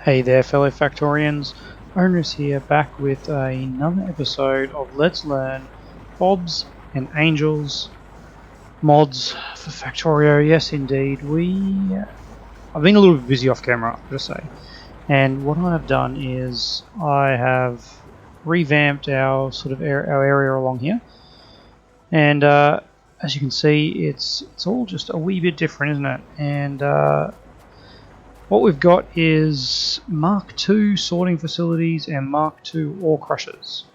Hey there fellow Factorians, Owners here back with another episode of Let's Learn Bobs and Angels mods for Factorio. Yes indeed, I've been a little bit busy off camera, I've got to say, and what I've done is I have revamped our our area along here, and as you can see it's all just a wee bit different, isn't it? And what we've got is Mark II sorting facilities and Mark II ore crushers.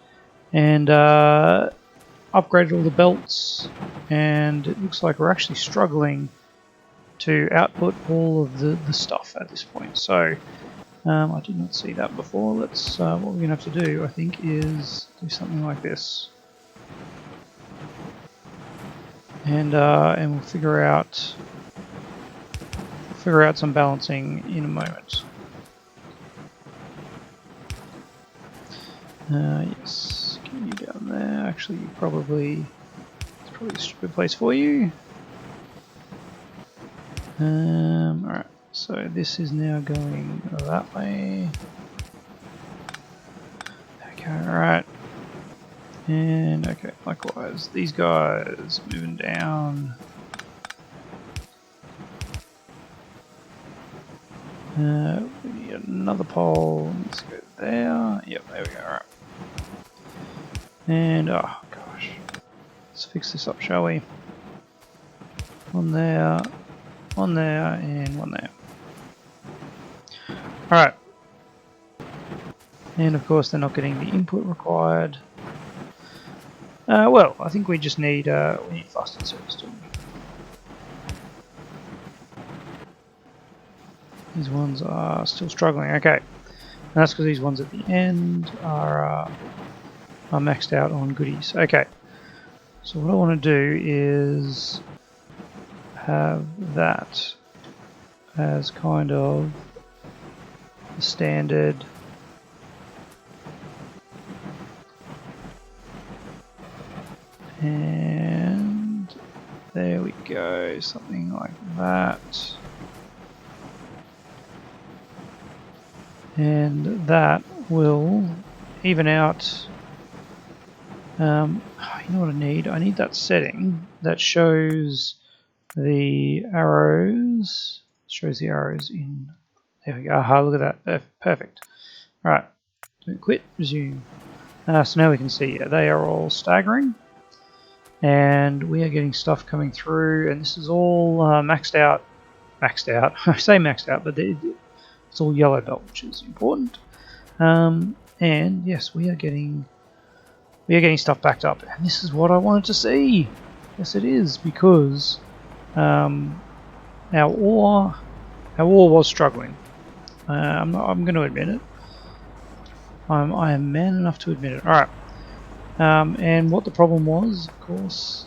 And upgraded all the belts, and it looks like we're actually struggling to output all of the stuff at this point. So I did not see that before. Let's what we're going to have to do, I think, is do something like this. And we'll figure out some balancing in a moment. Yes, get you down there. Actually, it's probably a stupid place for you. Alright, so this is now going that way. Okay, alright. And okay, likewise, these guys moving down. We need another pole. Let's go there. Yep, there we go. Alright. And oh gosh, let's fix this up, shall we? One there, and one there. Alright. And of course, they're not getting the input required. Well, I think we just need faster service, don't we? These ones are still struggling. Okay, and that's because these ones at the end are maxed out on goodies. Okay, so what I want to do is have that as kind of the standard. And there we go, something like that. And that will even out. You know what I need? I need that setting that shows the arrows. Shows the arrows in. There we go. Aha, look at that. Perfect. Alright. Don't quit. Resume. So now we can see, yeah, they are all staggering. And we are getting stuff coming through. And this is all maxed out. Maxed out. I say maxed out, but it's all yellow belt, which is important. And yes, we are getting stuff backed up, and this is what I wanted to see. Yes, it is, because our ore was struggling. I'm going to admit it. I am man enough to admit it. All right. And what the problem was, of course.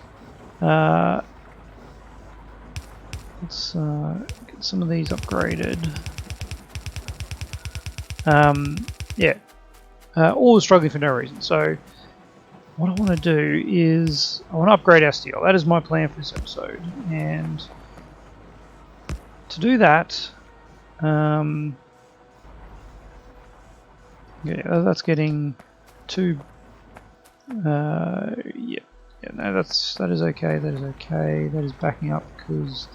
Let's get some of these upgraded. Yeah, all was struggling for no reason. So what I want to do is I want to upgrade our steel. That is my plan for this episode, and to do that, yeah, that's getting two. Yeah, no, that is okay. That is okay. That is backing up because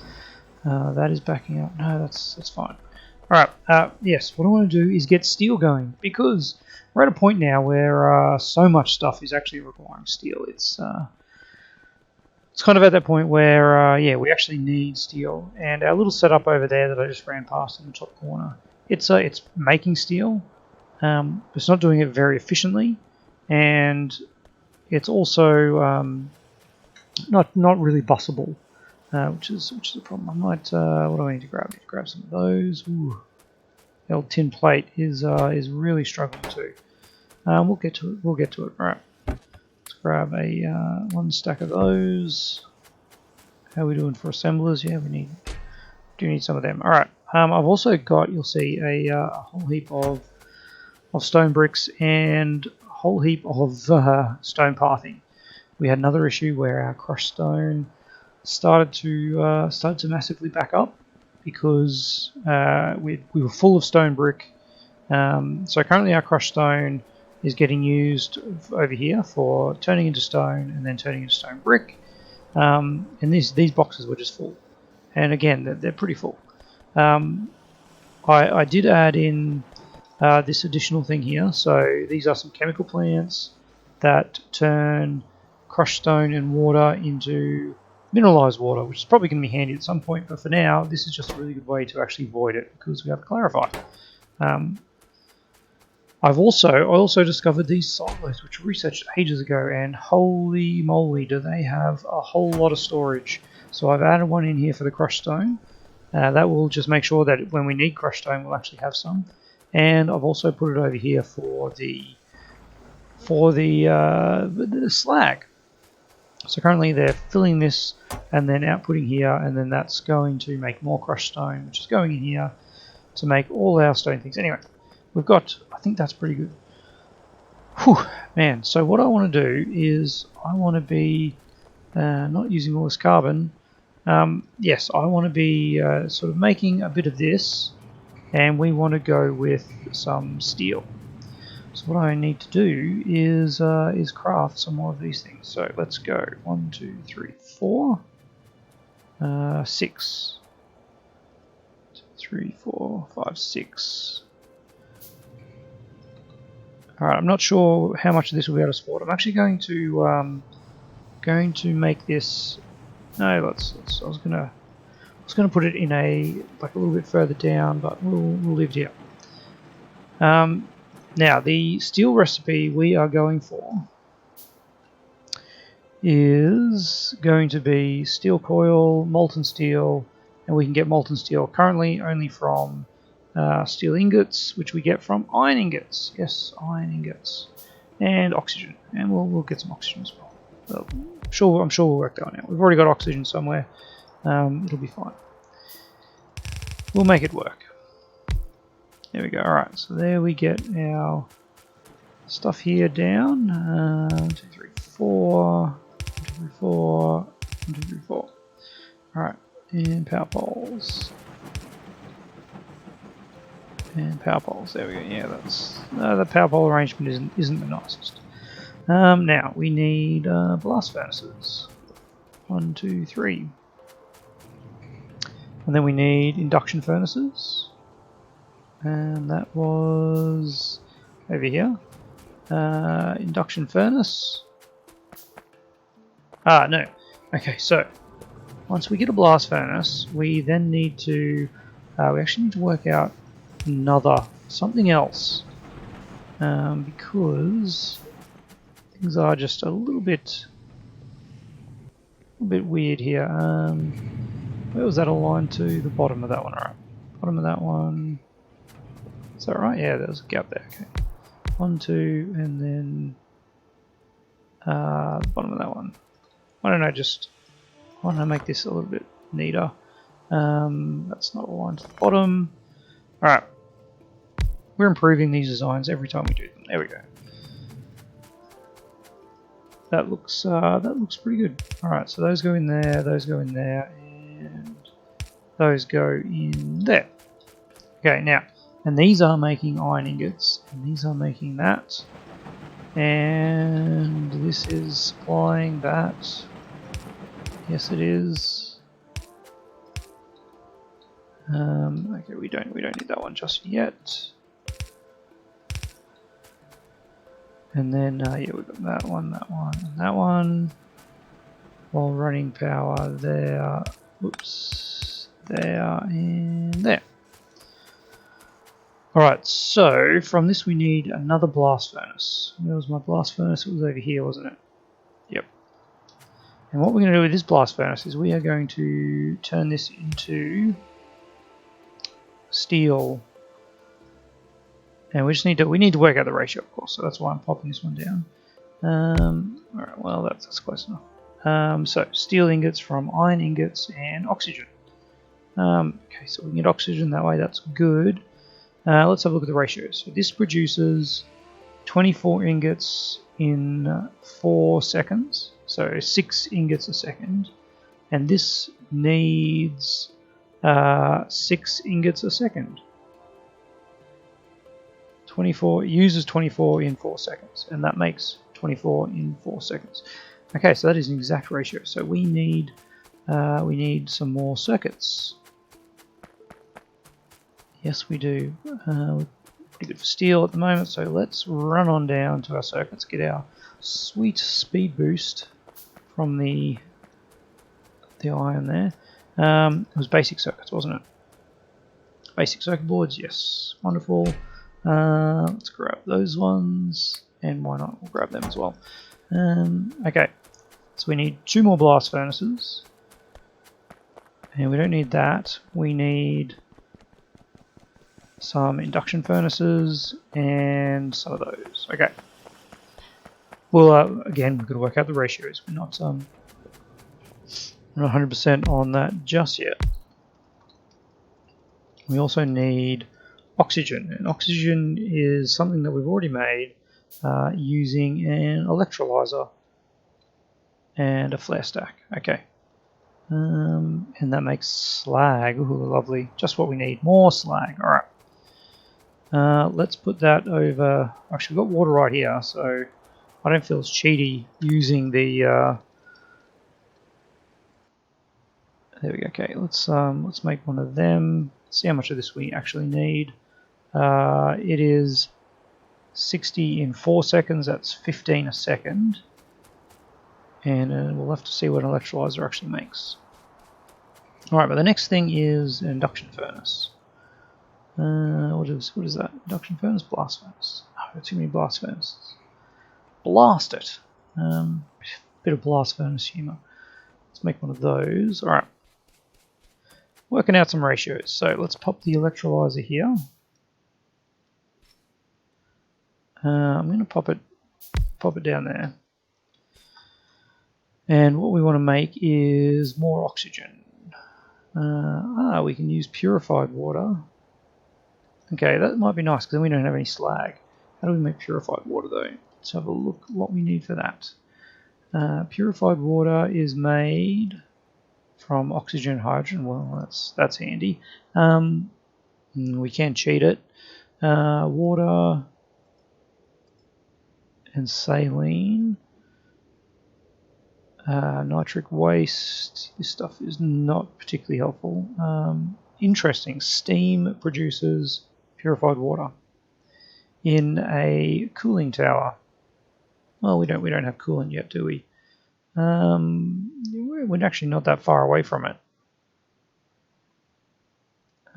that is backing up. No, that's fine. Alright, yes, what I want to do is get steel going, because we're at a point now where so much stuff is actually requiring steel. It's kind of at that point where, yeah, we actually need steel. And our little setup over there that I just ran past in the top corner, it's making steel, but it's not doing it very efficiently, and it's also not really busable. Which is a problem. I might. What do I need to grab? I need to grab some of those. Ooh, the old tin plate is really struggling too. We'll get to it. All right. Let's grab a one stack of those. How are we doing for assemblers? Yeah, we do need some of them. All right. I've also got. You'll see a whole heap of stone bricks and a whole heap of stone pathing. We had another issue where our crushed stone started to massively back up, because we were full of stone brick So currently our crushed stone is getting used over here for turning into stone and then turning into stone brick. And these boxes were just full. And again, they're pretty full. I did add in this additional thing here. So these are some chemical plants that turn crushed stone and water into mineralized water, which is probably going to be handy at some point. But for now, this is just a really good way to actually void it because we have to clarify. I also discovered these silos, which I researched ages ago, and holy moly, do they have a whole lot of storage. So I've added one in here for the crushed stone. That will just make sure that when we need crushed stone, we'll actually have some. And I've also put it over here for the slag. So currently they're filling this and then outputting here, and then that's going to make more crushed stone, which is going in here to make all our stone things. Anyway, we've got, I think that's pretty good. Whew, man, so what I want to do is I want to be not using all this carbon. Yes, I want to be sort of making a bit of this, and we want to go with some steel. So what I need to do is craft some more of these things. So let's go 1, 2, 3, 4, 6. 2, 3, 4, 5, 6. All right, I'm not sure how much of this will be able to support. I'm actually going to make this. No, I was gonna put it in a little bit further down, but we'll leave it here. Now the steel recipe we are going for is going to be steel coil, molten steel, and we can get molten steel currently only from steel ingots, which we get from iron ingots. Yes, iron ingots, and oxygen, and we'll get some oxygen as well. I'm sure we'll work that one out. We've already got oxygen somewhere. It'll be fine. We'll make it work. There we go. Alright, so there we get our stuff here down. 1, 2, 3, 4. 1, 2, 3, 4. 1, 2, 3, 4. Alright, and power poles. And power poles. There we go. Yeah, that's the power pole arrangement isn't the nicest. Now we need blast furnaces. 1, 2, 3. And then we need induction furnaces. And that was over here. Induction furnace. No. Okay, so once we get a blast furnace, we then need to we actually need to work out something else, because things are just a little bit weird here. Where was that aligned to? The bottom of that one. Alright, bottom of that one. Is that right? Yeah, there's a gap there. Okay, 1, 2, and then the bottom of that one. I don't know. I want to make this a little bit neater. That's not aligned to the bottom. All right, we're improving these designs every time we do them. There we go. That looks pretty good. All right, so those go in there. Those go in there, and those go in there. Okay, now. And these are making iron ingots, and these are making that. And this is supplying that. Yes, it is. Okay, we don't need that one just yet. And then yeah, we've got that one, and that one. While running power there. Whoops, there and there. Alright, so from this we need another blast furnace. Where was my blast furnace? It was over here, wasn't it? Yep. And what we're going to do with this blast furnace is we are going to turn this into steel. And we need to work out the ratio, of course, so that's why I'm popping this one down. Alright, well that's close enough. So steel ingots from iron ingots and oxygen. Okay, so we can get oxygen that way, that's good. Let's have a look at the ratios. So this produces 24 ingots in 4 seconds, so 6 ingots a second, and this needs 6 ingots a second. 24 uses 24 in 4 seconds, and that makes 24 in 4 seconds. Okay, so that is an exact ratio. So we need some more circuits. Yes, we do. We're pretty good for steel at the moment, so let's run on down to our circuits, get our sweet speed boost from the iron there. It was basic circuits, wasn't it? Basic circuit boards, yes, wonderful. Let's grab those ones, and why not? We'll grab them as well. Okay, so we need 2 more blast furnaces, and we don't need that. We need some induction furnaces and some of those. Okay. Well, again, we've got to work out the ratios. We're not 100% on that just yet. We also need oxygen, and oxygen is something that we've already made using an electrolyzer and a flare stack. Okay. And that makes slag. Ooh, lovely. Just what we need. More slag. Alright. Let's put that over. Actually, we've got water right here, so I don't feel it's cheaty using the. There we go. Okay, let's make one of them. See how much of this we actually need. It is 60 in 4 seconds. That's 15 a second, and we'll have to see what an electrolyzer actually makes. All right, but the next thing is an induction furnace. What is that? Induction furnace, blast furnace. Oh, I've got too many blast furnaces. Blast it. Bit of blast furnace humor. Let's make one of those. All right. Working out some ratios. So let's pop the electrolyzer here. I'm going to pop it down there. And what we want to make is more oxygen. We can use purified water. Okay, that might be nice because then we don't have any slag. How do we make purified water though? Let's have a look what we need for that. Purified water is made from oxygen and hydrogen. Well, that's handy. We can cheat it. Water and saline. Nitric waste. This stuff is not particularly helpful. Interesting. Steam produces purified water in a cooling tower. Well, we don't have coolant yet, do we? We're actually not that far away from it.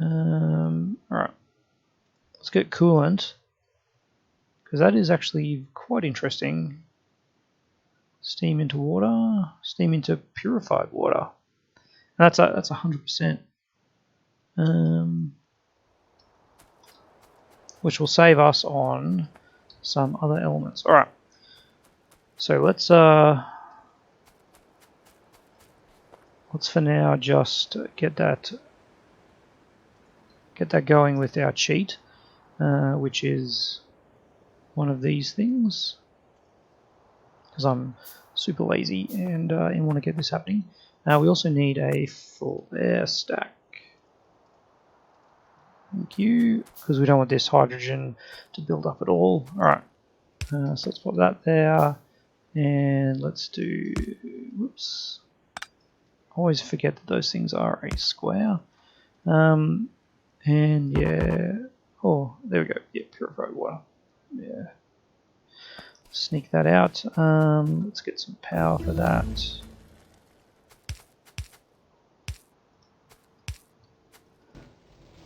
Alright. Let's get coolant, because that is actually quite interesting. Steam into water, steam into purified water. And that's 100%. Which will save us on some other elements. Alright. So let's for now just get that going with our cheat, which is one of these things, because I'm super lazy and want to get this happening. We also need a flare stack. Thank you, because we don't want this hydrogen to build up at all. Alright, so let's put that there, and let's do, whoops, I always forget that those things are a square. And yeah, oh, there we go, yeah, purified water, yeah. Sneak that out. Let's get some power for that.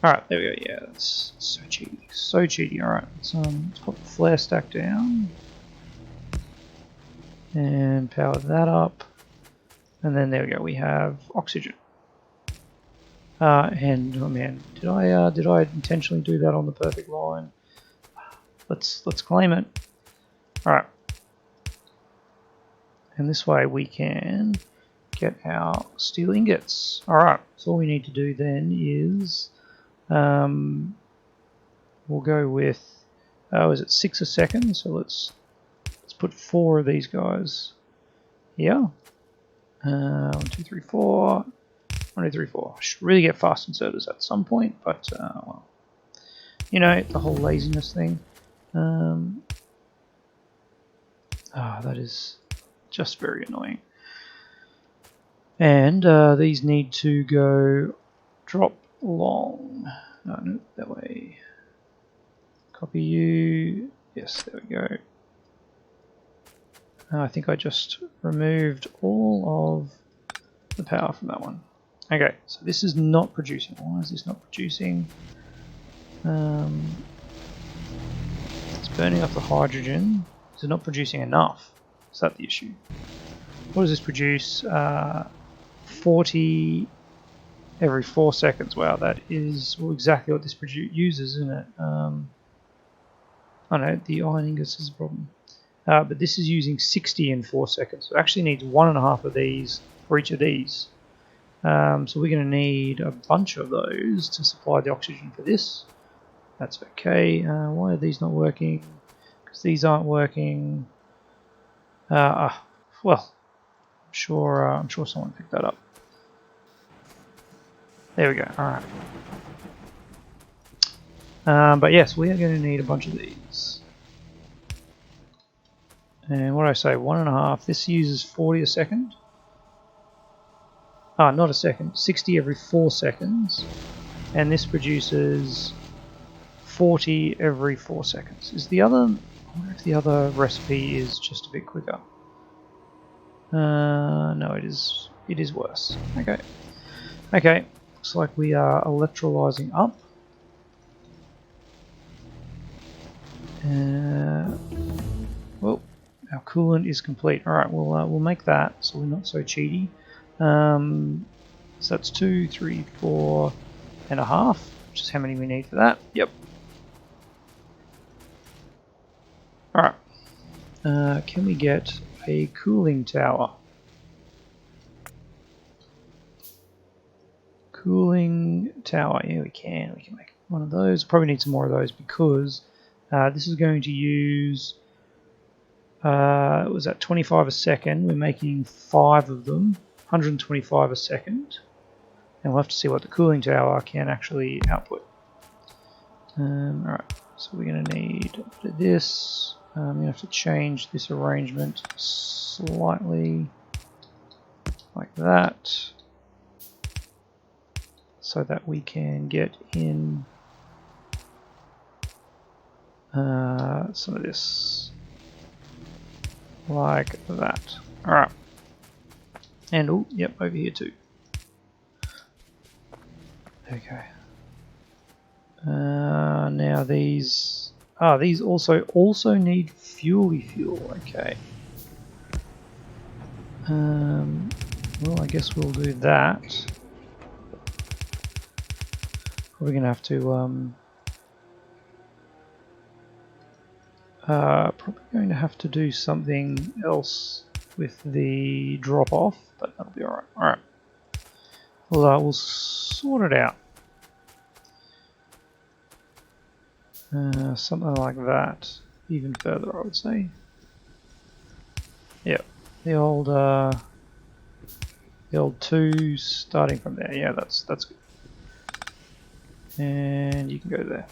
Alright, there we go. Yeah, that's so cheaty. So cheaty. Alright, let's put the flare stack down. And power that up. And then there we go, we have oxygen. And oh man, did I intentionally do that on the perfect line? Let's claim it. Alright. And this way we can get our steel ingots. Alright, so all we need to do then is we'll go with is it 6 a second? So let's put 4 of these guys here. 1, 2, 3, 4. 1, 2, 3, 4. I should really get fast inserters at some point, but well, you know, the whole laziness thing. That is just very annoying. And these need to go drop long. No, that way. Copy you. Yes, there we go. I think I just removed all of the power from that one. Okay, so this is not producing. Why is this not producing? It's burning off the hydrogen. Is it not producing enough? Is that the issue? What does this produce? 40 every 4 seconds. Wow, that is exactly what this uses, isn't it? Oh no, the iron ingots is a problem. But this is using 60 in 4 seconds. So it actually needs 1.5 of these for each of these. So we're going to need a bunch of those to supply the oxygen for this. That's okay. Why are these not working? Because these aren't working. Well, I'm sure someone picked that up. There we go. All right. But yes, we are going to need a bunch of these. And what do I say? 1.5. This uses 40 a second. Not a second. 60 every 4 seconds. And this produces 40 every 4 seconds. Is the other? I wonder if the other recipe is just a bit quicker. No, it is. It is worse. Okay. Okay. Looks like we are electrolyzing up. Well, our coolant is complete. All right. We'll make that so we're not so cheaty. So that's 2, 3, 4.5, which is how many we need for that. Yep. Alright. Can we get a cooling tower? Cooling tower. Yeah, we can. We can make one of those. Probably need some more of those because this is going to use... was that 25 a second? We're making 5 of them. 125 a second. And we'll have to see what the cooling tower can actually output. Alright, so we're going to need this. I'm going to have to change this arrangement slightly like that so that we can get in some of this like that. Alright. And, oh, yep, over here too. Okay. Now these also need fuel. Okay. Well, I guess we'll do that. Probably gonna have to do something else with the drop off, but that'll be alright. Alright. We'll sort it out. Something like that. Even further, I would say. Yeah, the old 2 starting from there. Yeah, that's good. And you can go there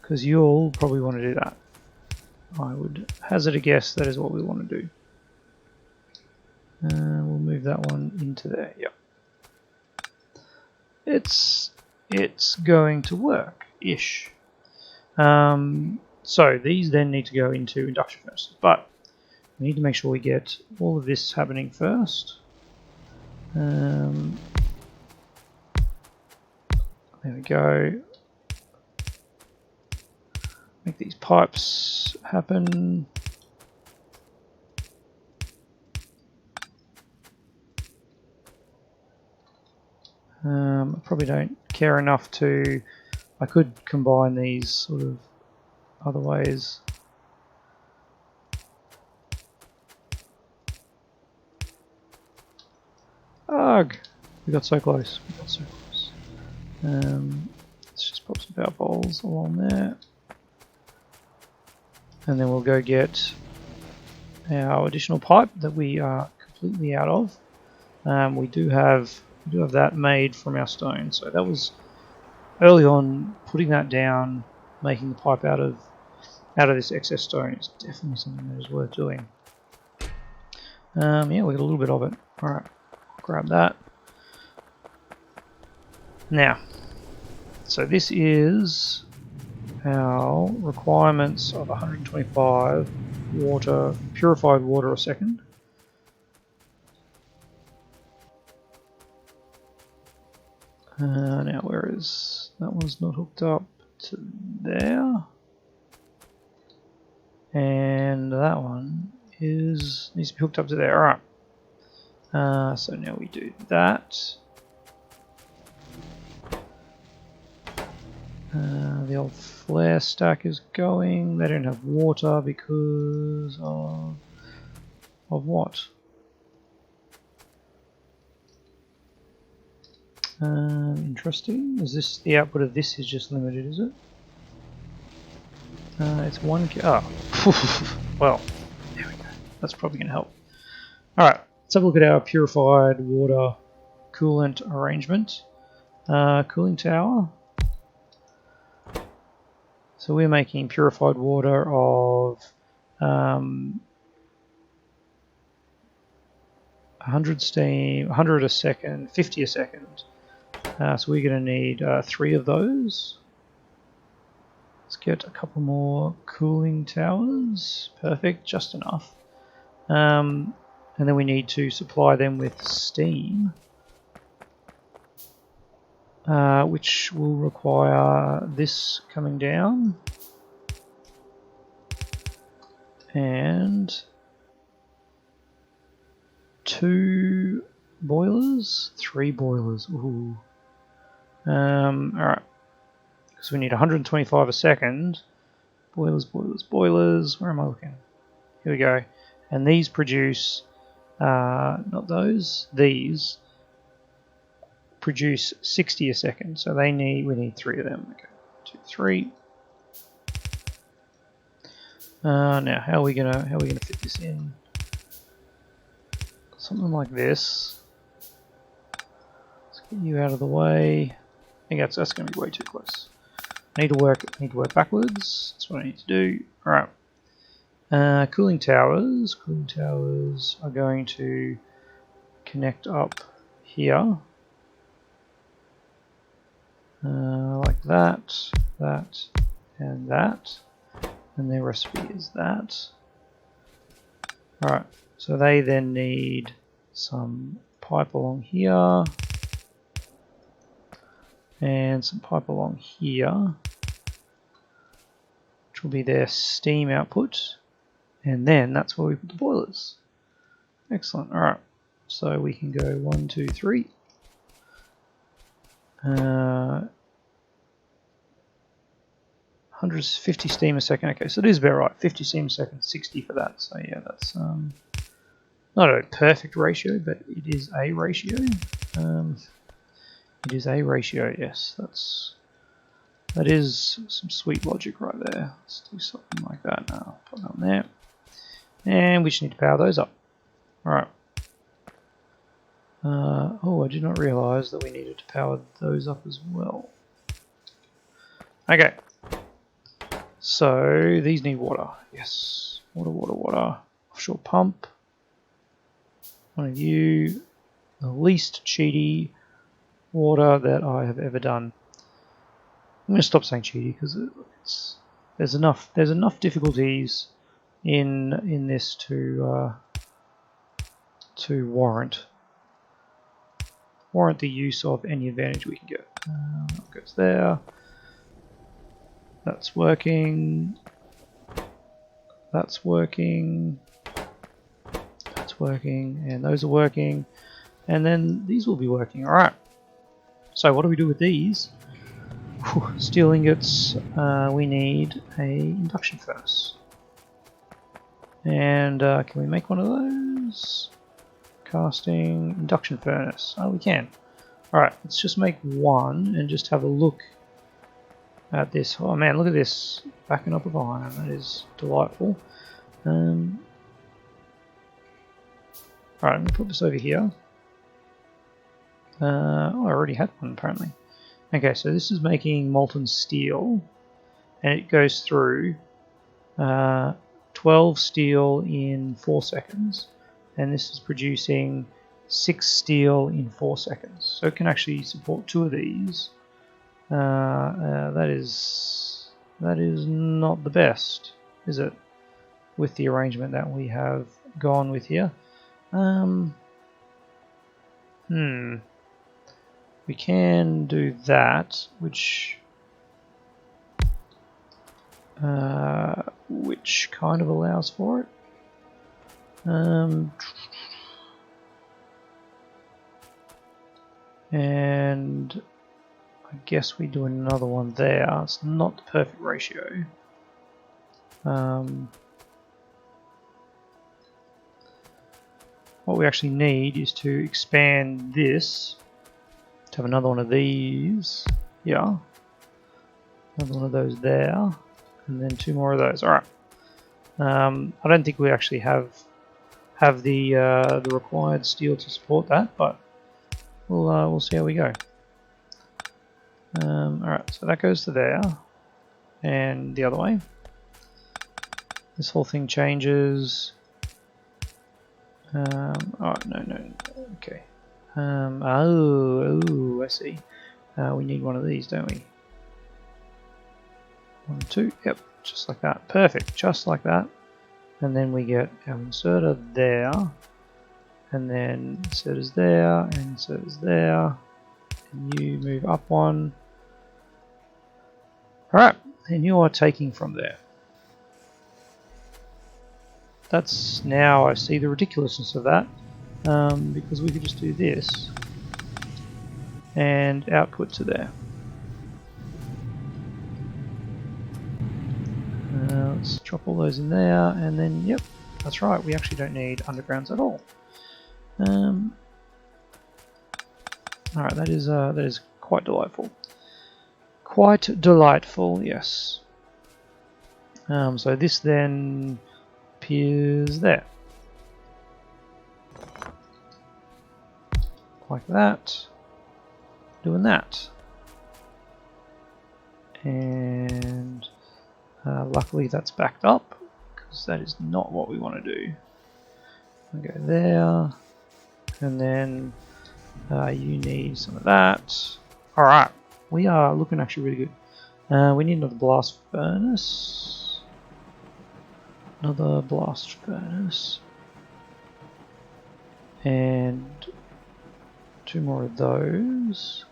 because you'll probably want to do that. I would hazard a guess that is what we want to do. We'll move that one into there. Yep. It's going to work-ish. So these then need to go into induction furnaces, but we need to make sure we get all of this happening first. There we go. Make these pipes happen. I probably don't care enough to... I could combine these sort of other ways. Ugh! We got so close. Let's just pop some power poles along there. And then we'll go get our additional pipe that we are completely out of. We do have that made from our stone, so that was early on putting that down, making the pipe out of out of this excess stone is definitely something that is worth doing. Yeah, we got a little bit of it. Alright, grab that. Now, so this is our requirements of 125 water, purified water a second. Now where is, that one's not hooked up to there. And that one needs to be hooked up to there. Alright. So now we do that. The old flare stack is going. They don't have water because of what? Interesting. Is this the output of this is just limited, is it? It's 1 oh. Well, there we go. That's probably going to help. Alright, let's have a look at our purified water coolant arrangement. Cooling tower. So we're making purified water of 100 steam, 100 a second, 50 a second. So we're going to need 3 of those. Let's get a couple more cooling towers. Perfect, just enough. And then we need to supply them with steam, which will require this coming down and 2 boilers, 3 boilers. Ooh. Alright, because we need 125 a second. Boilers, boilers, boilers. Where am I looking? Here we go. And these produce, not those, these produce 60 a second. So we need 3 of them. Okay, 2, 3. Now how are we gonna fit this in? Something like this. Let's get you out of the way. I think that's going to be way too close. I need to work backwards. That's what I need to do. All right. Cooling towers. Cooling towers are going to connect up here, like that, and that. And their recipe is that. All right. So they then need some pipe along here. And some pipe along here, which will be their steam output, and then that's where we put the boilers. Excellent. All right, so we can go 1, 2, 3. 150 steam a second. Okay, so it is about right. 50 steam a second, 60 for that. So yeah, that's not a perfect ratio, but it is a ratio. It is a ratio, yes. That is some sweet logic right there. Let's do something like that now. Put it on there. And we just need to power those up. Alright. Oh, I did not realise that we needed to power those up as well. Okay. So, these need water. Yes. Water, water, water. Offshore pump. One of you. The least cheaty water that I have ever done. I'm going to stop saying cheaty because there's enough difficulties in this to warrant the use of any advantage we can get. That goes there. That's working. That's working. That's working, and those are working, and then these will be working. All right. So what do we do with these? Steel ingots. We need a induction furnace. And can we make one of those? Casting induction furnace. Oh, we can. Alright, let's just make one and just have a look at this. Oh man, look at this. Backing up of iron. That is delightful. Alright, I'm going to put this over here. Oh, I already had one apparently. Okay, so this is making molten steel, and it goes through 12 steel in 4 seconds, and this is producing 6 steel in 4 seconds. So it can actually support 2 of these. That is not the best, is it? With the arrangement that we have gone with here. We can do that, which kind of allows for it. And I guess we do another one there. It's not the perfect ratio. What we actually need is to expand this to have another one of these. Yeah. Another one of those there. And then 2 more of those. Alright. I don't think we actually have the required steel to support that, but we'll see how we go. Alright, so that goes to there. And the other way. This whole thing changes. Oh, no. Okay. Oh, I see. We need one of these, don't we? 1, 2, yep, just like that. Perfect, just like that. And then we get our inserter there, and then inserters there, and inserters there, and you move up 1. Alright, and you are taking from there. That's now I see the ridiculousness of that, because we could just do this and output to there. Let's drop all those in there, and then yep, that's right, we actually don't need undergrounds at all. Alright, that is quite delightful. Quite delightful, yes. So this then appears there. Like that. Doing that. And luckily that's backed up, because that is not what we want to do. I'll go there, and then you need some of that. Alright, we are looking actually really good. We need another blast furnace. Another blast furnace. And 2 more of those.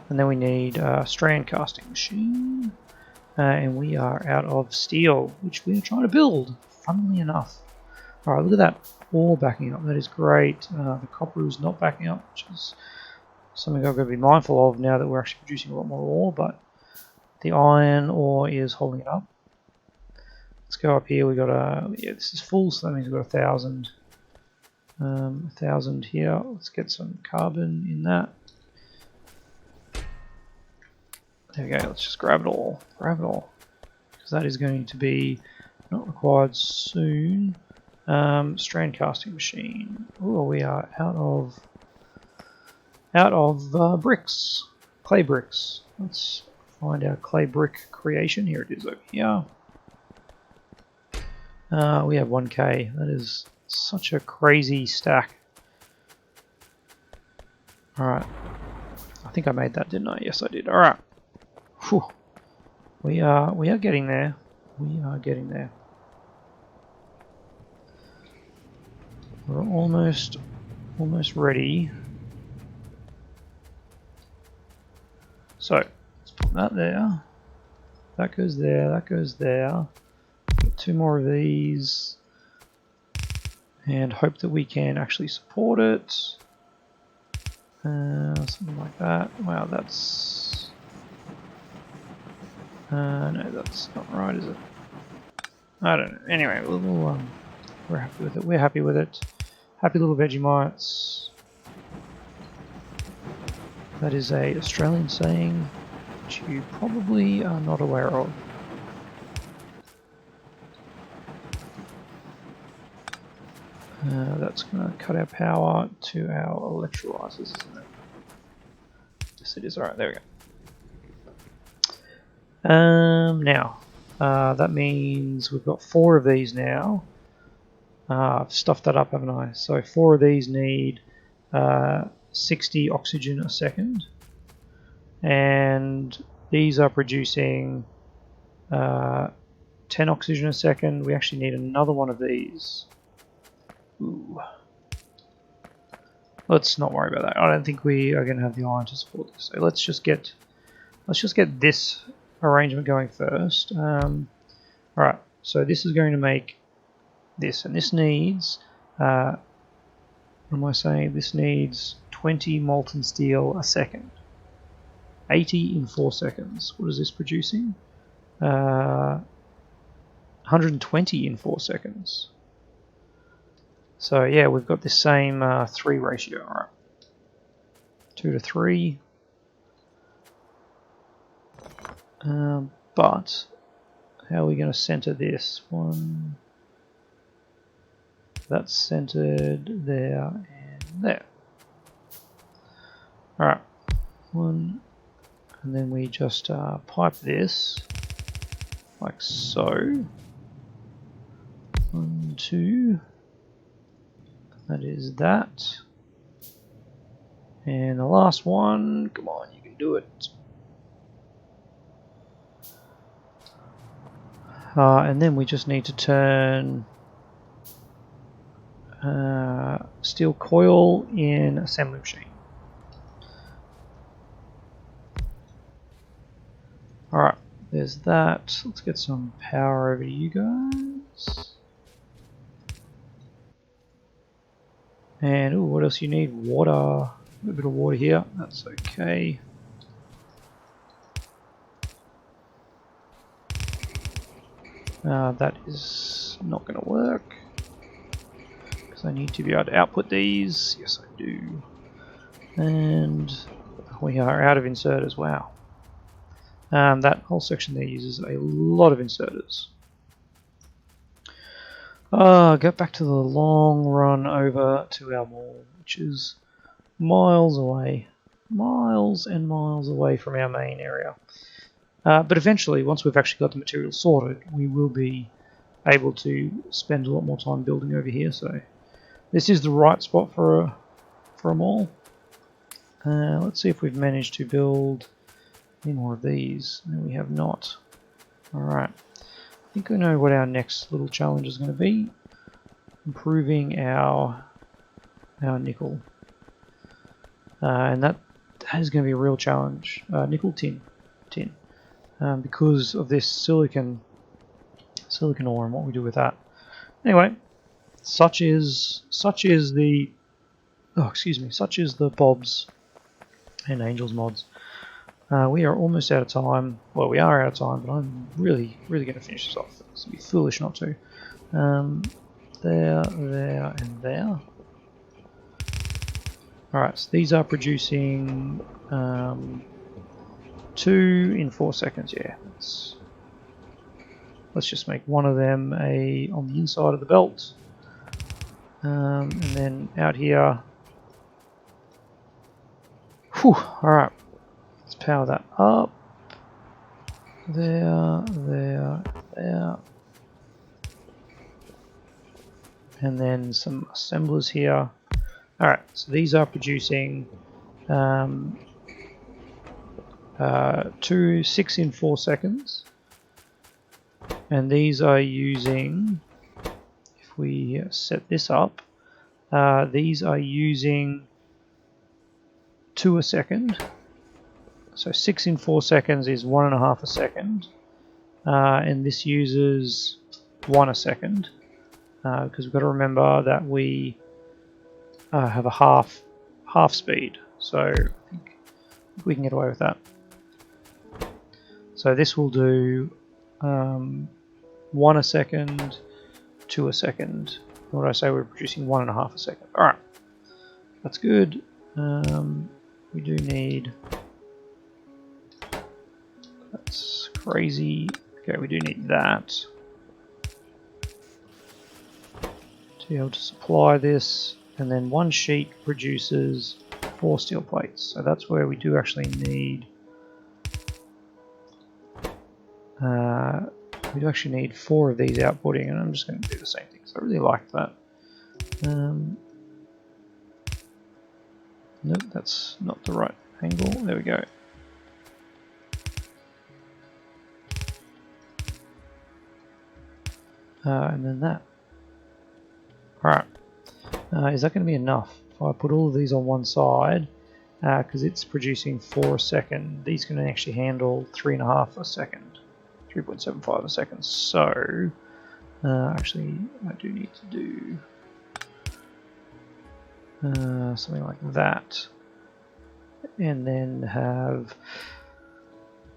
And then we need a strand casting machine. And we are out of steel, which we are trying to build, funnily enough. Alright, look at that ore backing up. That is great. The copper is not backing up, which is something I've got to be mindful of now that we're actually producing a lot more ore, but the iron ore is holding it up. Let's go up here. We got this is full, so that means we've got 1,000. 1,000 here. Let's get some carbon in that. There we go, let's just grab it all. Grab it all. Because that is going to be not required soon. Strand casting machine. Oh, we are out of bricks. Clay bricks. Let's find our clay brick creation. Here it is over here. We have 1k. That is such a crazy stack. Alright. I think I made that, didn't I? Yes, I did. Alright. Whew. We are getting there. We are getting there. We're almost ready. So let's put that there. That goes there. That goes there. Get 2 more of these, and hope that we can actually support it. Something like that. Wow, that's. No, that's not right, is it? I don't know. Anyway, we're happy with it. We're happy with it. Happy little Vegemites. That is a Australian saying which you probably are not aware of. That's going to cut our power to our electrolyzers, isn't it? Yes, it is. Alright, there we go. Now, That means we've got 4 of these now. I've stuffed that up, haven't I? So 4 of these need 60 oxygen a second. And these are producing 10 oxygen a second. We actually need another one of these. Ooh. Let's not worry about that. I don't think we are going to have the iron to support this. So let's just get this arrangement going first. Alright, so this is going to make this, and this needs, what am I saying? This needs 20 molten steel a second. 80 in 4 seconds. What is this producing? 120 in 4 seconds. So yeah, we've got this same 3 ratio. Alright, 2 to 3. But how are we going to center this one? That's centered there and there. Alright, 1, and then we just pipe this like so. 1, 2. That is that. And the last one, come on, you can do it. And then we just need to turn steel coil in assembly machine. Alright, there's that. Let's get some power over to you guys. And ooh, what else you need? Water. A little bit of water here. That's okay. That is not going to work because I need to be able to output these. Yes, I do. And we are out of inserters. Wow. That whole section there uses a lot of inserters. Go back to the long run over to our mall, which is miles away. Miles and miles away from our main area. But eventually, once we've actually got the material sorted, we will be able to spend a lot more time building over here. So this is the right spot for a mall. Let's see if we've managed to build any more of these. No, we have not. Alright. I think I know what our next little challenge is going to be. Improving our nickel. And that is going to be a real challenge. Nickel tin. Because of this silicon ore and what we do with that. Anyway, such is the Bobs and Angels mods. We are almost out of time. Well, we are out of time, but I'm really going to finish this off. It's be foolish not to. There, and there. Alright, so these are producing 2 in 4 seconds. Yeah, let's just make one of them on the inside of the belt, and then out here. Whew, alright, let's power that up. There. And then some assemblers here. Alright, so these are producing 6 in 4 seconds. And these are using, if we set this up, these are using 2 a second. So 6 in 4 seconds is 1.5 a second. And this uses 1 a second. Because we've got to remember that we have a half speed. So I think we can get away with that. So this will do 1 a second, 2 a second. What did I say? We're producing 1.5 a second. Alright, that's good. We do need, that's crazy. Okay, we do need that to be able to supply this. And then 1 sheet produces 4 steel plates. So that's where we do actually need we do actually need 4 of these outputting, and I'm just going to do the same thing, so I really like that. Nope, that's not the right angle. There we go. And then that. Alright. Is that going to be enough? If I put all of these on one side, because it's producing 4 a second, these can actually handle 3.5 a second. 3.75 a second. So, actually, I do need to do something like that. And then have...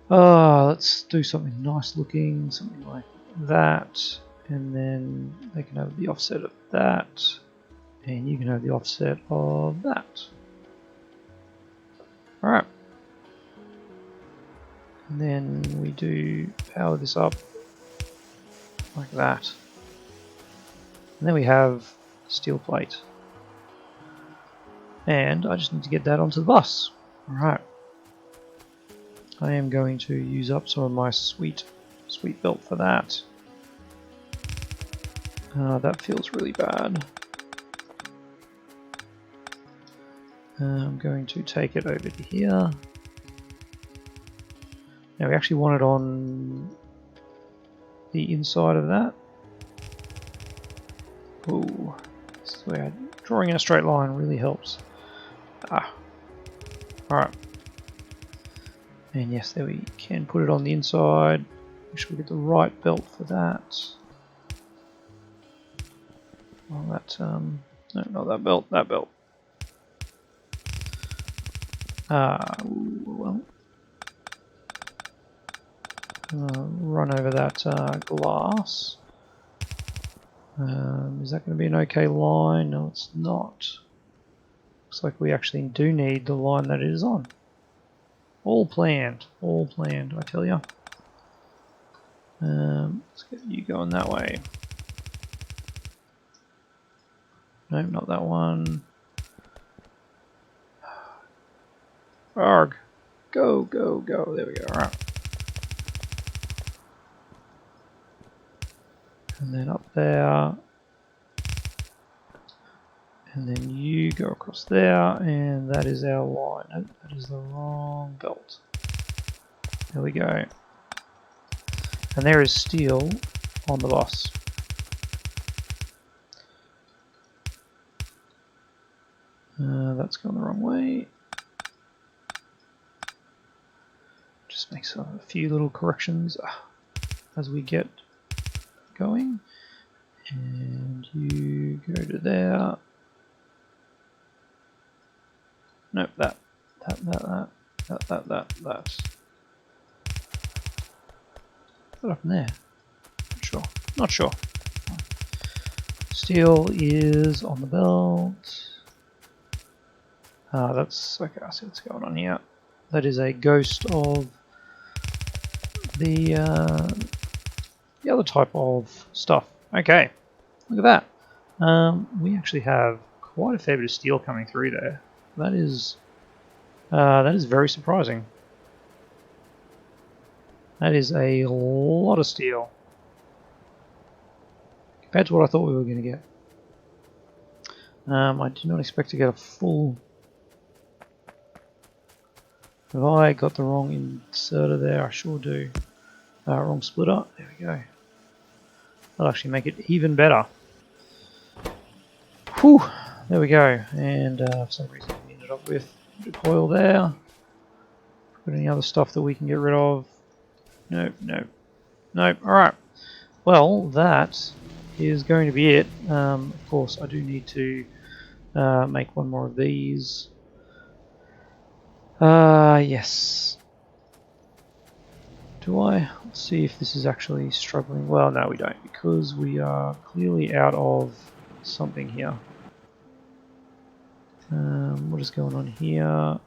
let's do something nice looking, something like that. And then they can have the offset of that. And you can have the offset of that. Alright. And then we do power this up like that. And then we have steel plate. And I just need to get that onto the bus. Alright. I am going to use up some of my sweet belt for that. That feels really bad. I'm going to take it over to here. Now we actually want it on the inside of that. Ooh, this is where drawing in a straight line really helps. Alright. And yes, there we can put it on the inside. Make sure we get the right belt for that. Well, that, no, not that belt, that belt. Well, run over that glass. Is that going to be an okay line? No, it's not. Looks like we actually do need the line that it is on. All planned, I tell you. Let's get you going that way. No, not that one. Arg. Go, go, go. There we go. Alright. And then up there. And then you go across there. And that is our line. Nope, that is the wrong belt. There we go. And there is steel on the bus. That's going the wrong way. Just makes a few little corrections as we get going. And you go to there. Nope, that. Put up in there. Not sure. Steel is on the belt. That's okay. I see what's going on here. That is a ghost of the other type of stuff. Okay, look at that. We actually have quite a fair bit of steel coming through there. That is very surprising. That is a lot of steel compared to what I thought we were going to get. I did not expect to get a full. Have I got the wrong inserter there? I sure do. Wrong splitter. There we go. That'll actually make it even better. Whew! There we go. And for some reason we ended up with a coil there. Got any other stuff that we can get rid of? Nope, nope, nope. Alright. Well, that is going to be it. Of course, I do need to make one more of these. Yes. Do I? Let's see if this is actually struggling. Well, no, we don't, because we are clearly out of something here. What is going on here?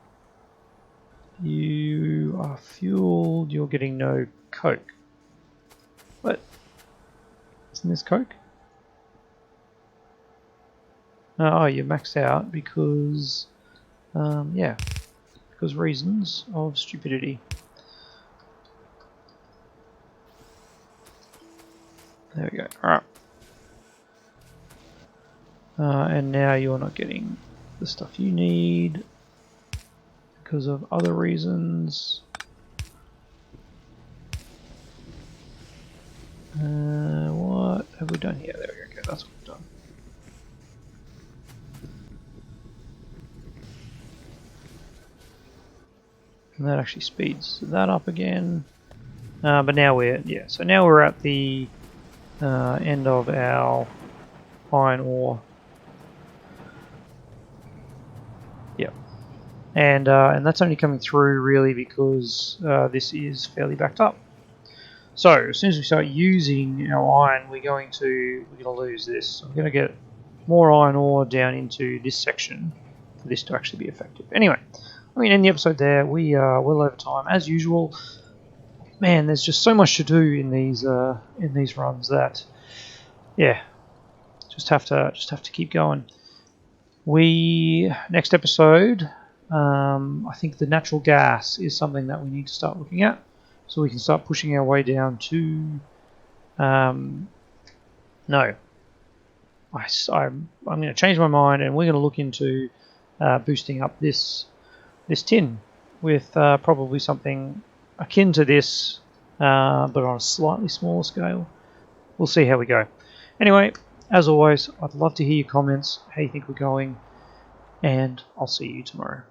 You are fueled. You're getting no coke. What? Isn't this coke? Oh, you're maxed out because, yeah, because reasons of stupidity. There we go. Alright. And now you're not getting the stuff you need because of other reasons. What have we done here? There we go. Okay, that's what we've done. And that actually speeds that up again. But now so now we're at the end of our iron ore. Yep. And that's only coming through really because this is fairly backed up. So as soon as we start using our iron, we're going to lose this. I'm going to get more iron ore down into this section for this to actually be effective. Anyway, I'm going to end the episode there. We are well over time as usual. Man, there's just so much to do in these runs that, yeah, just have to keep going. Next episode, I think the natural gas is something that we need to start looking at, so we can start pushing our way down to. No, I'm going to change my mind, and we're going to look into boosting up this tin with probably something akin to this, but on a slightly smaller scale. We'll see how we go. Anyway, as always, I'd love to hear your comments, how you think we're going, and I'll see you tomorrow.